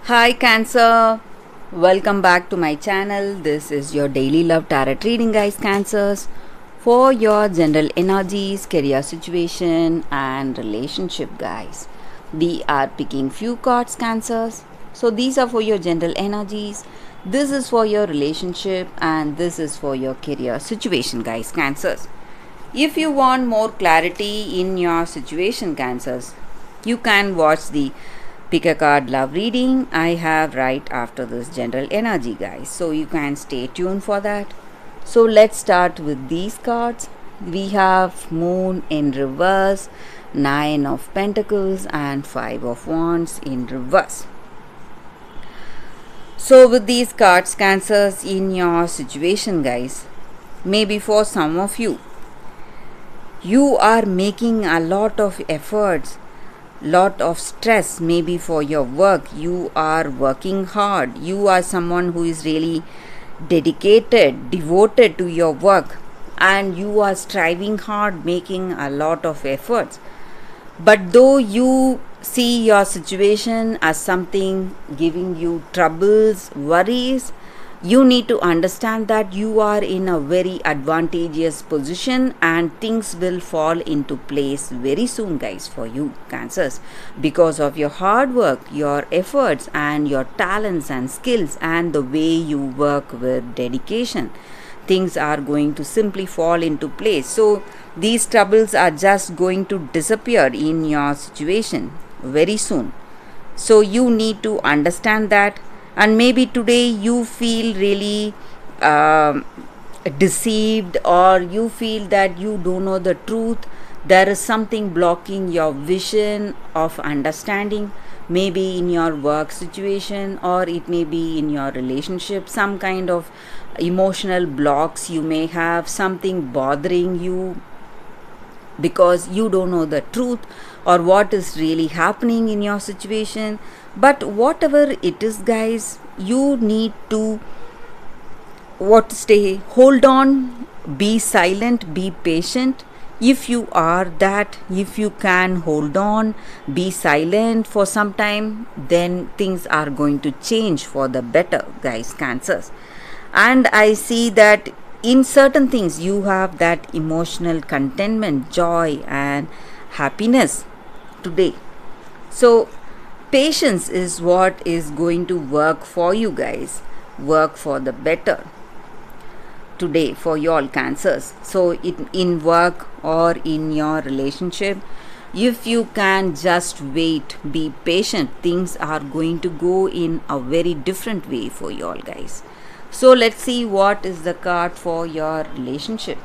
Hi Cancer, welcome back to my channel. This is your daily love tarot reading, guys. Cancers, for your general energies, career situation and relationship, guys. We are picking few cards, Cancers. So these are for your general energies, this is for your relationship, and this is for your career situation, guys. Cancers, if you want more clarity in your situation, Cancers, you can watch the pick a card love reading I have right after this general energy, guys. So you can stay tuned for that. So let's start with these cards. We have Moon in reverse, Nine of Pentacles, and Five of Wands in reverse. So with these cards, Cancers, in your situation, guys, maybe for some of you, you are making a lot of efforts, lot of stress, maybe for your work. You are working hard, you are someone who is really dedicated, devoted to your work, and you are striving hard, making a lot of efforts. But though you see your situation as something giving you troubles, worries, you need to understand that you are in a very advantageous position and things will fall into place very soon, guys, for you, Cancers, because of your hard work, your efforts, and your talents and skills, and the way you work with dedication. Things are going to simply fall into place. So these troubles are just going to disappear in your situation very soon. So you need to understand that. And maybe today you feel really deceived, or you feel that you don't know the truth. There is something blocking your vision of understanding, maybe in your work situation, or it may be in your relationship. Some kind of emotional blocks you may have, something bothering you because you don't know the truth or what is really happening in your situation. But whatever it is, guys, you need to hold on, be silent, be patient. If you are that, if you can hold on, be silent for some time, then things are going to change for the better, guys, Cancers. And I see that in certain things you have that emotional contentment, joy, and happiness today. So patience is what is going to work for you, guys, work for the better today for your Cancers. So in work or in your relationship, if you can just wait, be patient, things are going to go in a very different way for you all, guys. So let's see what is the card for your relationship.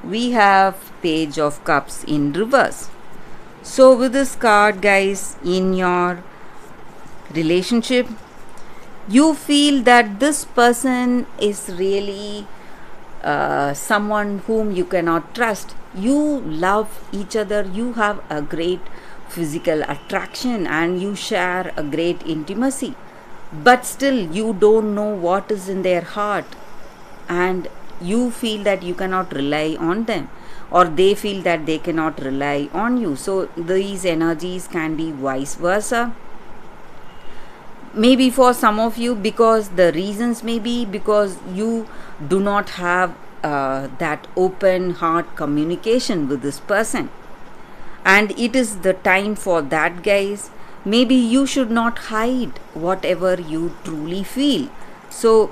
We have Page of Cups in reverse. So with this card, guys, in your relationship, you feel that this person is really someone whom you cannot trust. You love each other, you have a great physical attraction, and you share a great intimacy, but still you don't know what is in their heart, and you feel that you cannot rely on them, or they feel that they cannot rely on you. So these energies can be vice versa. Maybe for some of you, because the reasons may be because you do not have that open heart communication with this person, and it is the time for that, guys. Maybe you should not hide whatever you truly feel. So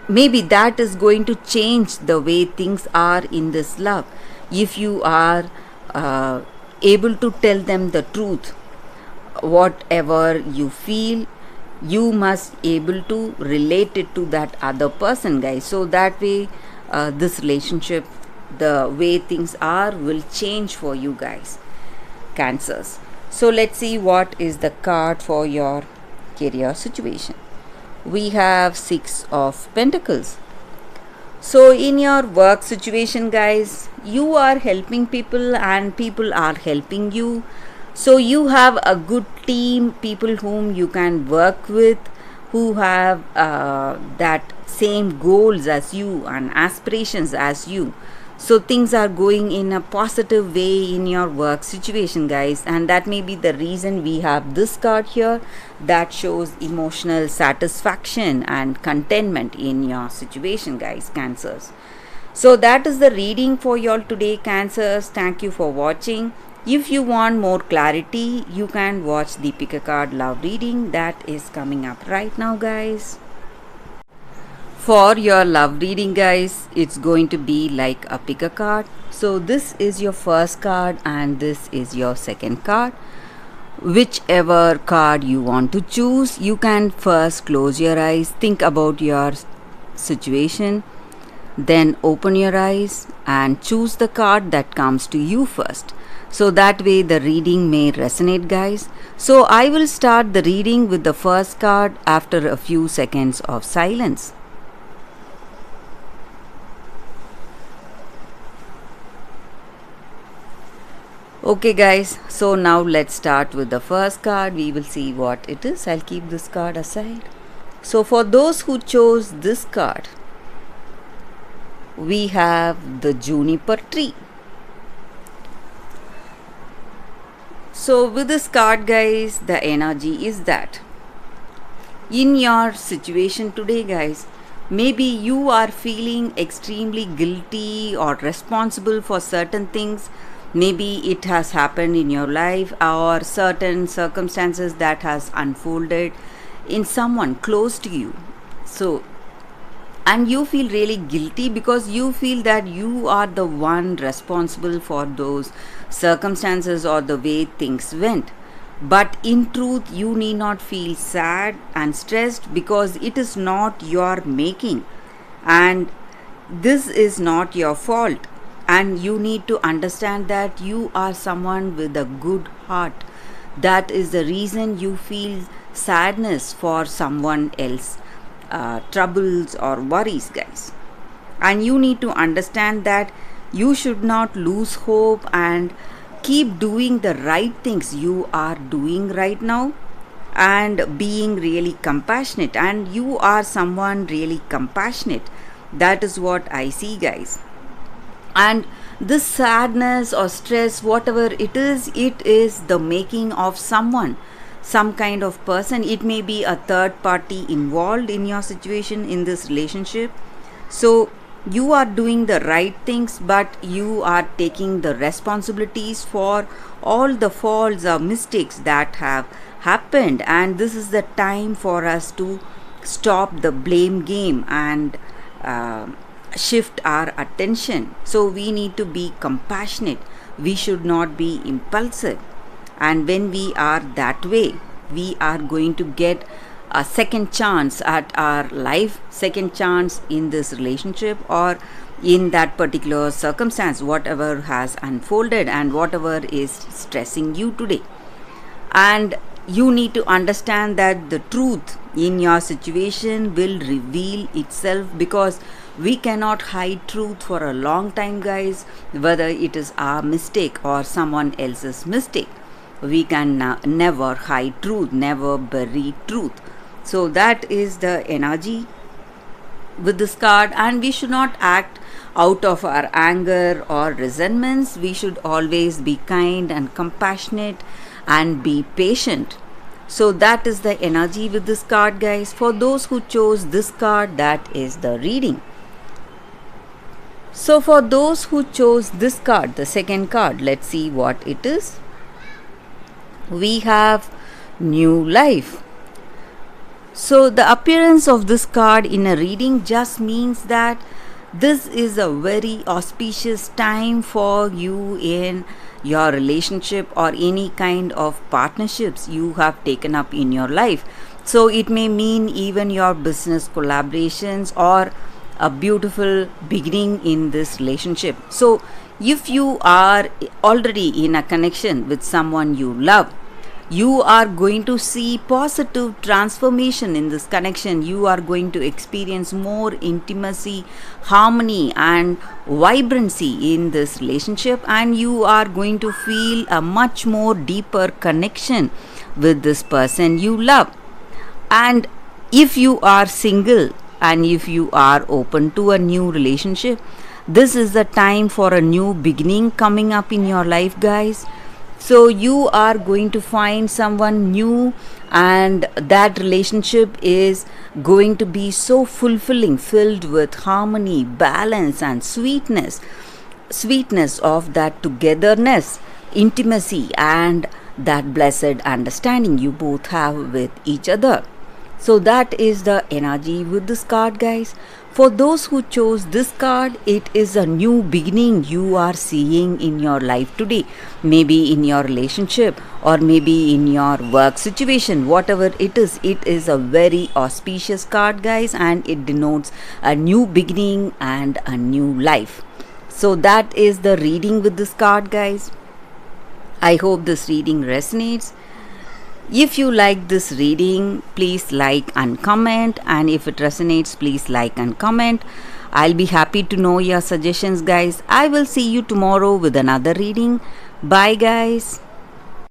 maybe that is going to change the way things are in this love. If you are able to tell them the truth, whatever you feel, you must able to relate it to that other person, guys. So that way this relationship, the way things are, will change for you, guys, Cancers. So let's see what is the card for your career situation. We have Six of Pentacles. So in your work situation, guys, you are helping people and people are helping you. So you have a good team, people whom you can work with, who have that same goals as you and aspirations as you. So things are going in a positive way in your work situation, guys, and that may be the reason we have this card here that shows emotional satisfaction and contentment in your situation, guys, Cancers. So that is the reading for y'all today, Cancers. Thank you for watching. If you want more clarity, you can watch the pick a card love reading that is coming up right now, guys. For your love reading, guys, it's going to be like a pick a card. So this is your first card and this is your second card. Whichever card you want to choose, you can first close your eyes, think about your situation, then open your eyes and choose the card that comes to you first. So that way the reading may resonate, guys. So I will start the reading with the first card after a few seconds of silence. Okay, guys, so now let's start with the first card. We will see what it is. I'll keep this card aside. So for those who chose this card, we have the juniper tree. So with this card, guys, the energy is that in your situation today, guys, maybe you are feeling extremely guilty or responsible for certain things. Maybe it has happened in your life or certain circumstances that has unfolded in someone close to you. So, and you feel really guilty because you feel that you are the one responsible for those circumstances or the way things went. But in truth, you need not feel sad and stressed because it is not your making and this is not your fault. And you need to understand that you are someone with a good heart. That is the reason you feel sadness for someone else, troubles or worries, guys. And you need to understand that you should not lose hope and keep doing the right things you are doing right now and being really compassionate. And you are someone really compassionate. That is what I see, guys. And this sadness or stress, whatever it is the making of someone, some kind of person. It may be a third party involved in your situation, in this relationship. So you are doing the right things, but you are taking the responsibilities for all the faults or mistakes that have happened. And this is the time for us to stop the blame game and shift our attention. So we need to be compassionate. We should not be impulsive. And when we are that way, we are going to get a second chance at our life, second chance in this relationship or in that particular circumstance, whatever has unfolded and whatever is stressing you today. And you need to understand that the truth in your situation will reveal itself because we cannot hide truth for a long time, guys, whether it is our mistake or someone else's mistake. We can never hide truth, never bury truth. So that is the energy with this card. And we should not act out of our anger or resentments. We should always be kind and compassionate and be patient. So that is the energy with this card, guys. For those who chose this card, that is the reading. So for those who chose this card, the second card, let's see what it is. We have new life. So the appearance of this card in a reading just means that this is a very auspicious time for you in your relationship or any kind of partnerships you have taken up in your life. So it may mean even your business collaborations or a beautiful beginning in this relationship. So if you are already in a connection with someone you love, you are going to see positive transformation in this connection. You are going to experience more intimacy, harmony and vibrancy in this relationship, and you are going to feel a much more deeper connection with this person you love. And if you are single and if you are open to a new relationship, This is the time for a new beginning coming up in your life, guys. So you are going to find someone new, and that relationship is going to be so fulfilling, filled with harmony, balance, and sweetness of that togetherness, intimacy, and that blessed understanding you both have with each other. So that is the energy with this card, guys. For those who chose this card, it is a new beginning you are seeing in your life today. Maybe in your relationship, or maybe in your work situation, whatever it is a very auspicious card, guys, and it denotes a new beginning and a new life. So that is the reading with this card, guys. I hope this reading resonates. If you like this reading, please like and comment, and if it resonates, please like and comment. I'll be happy to know your suggestions, guys. I will see you tomorrow with another reading. Bye, guys.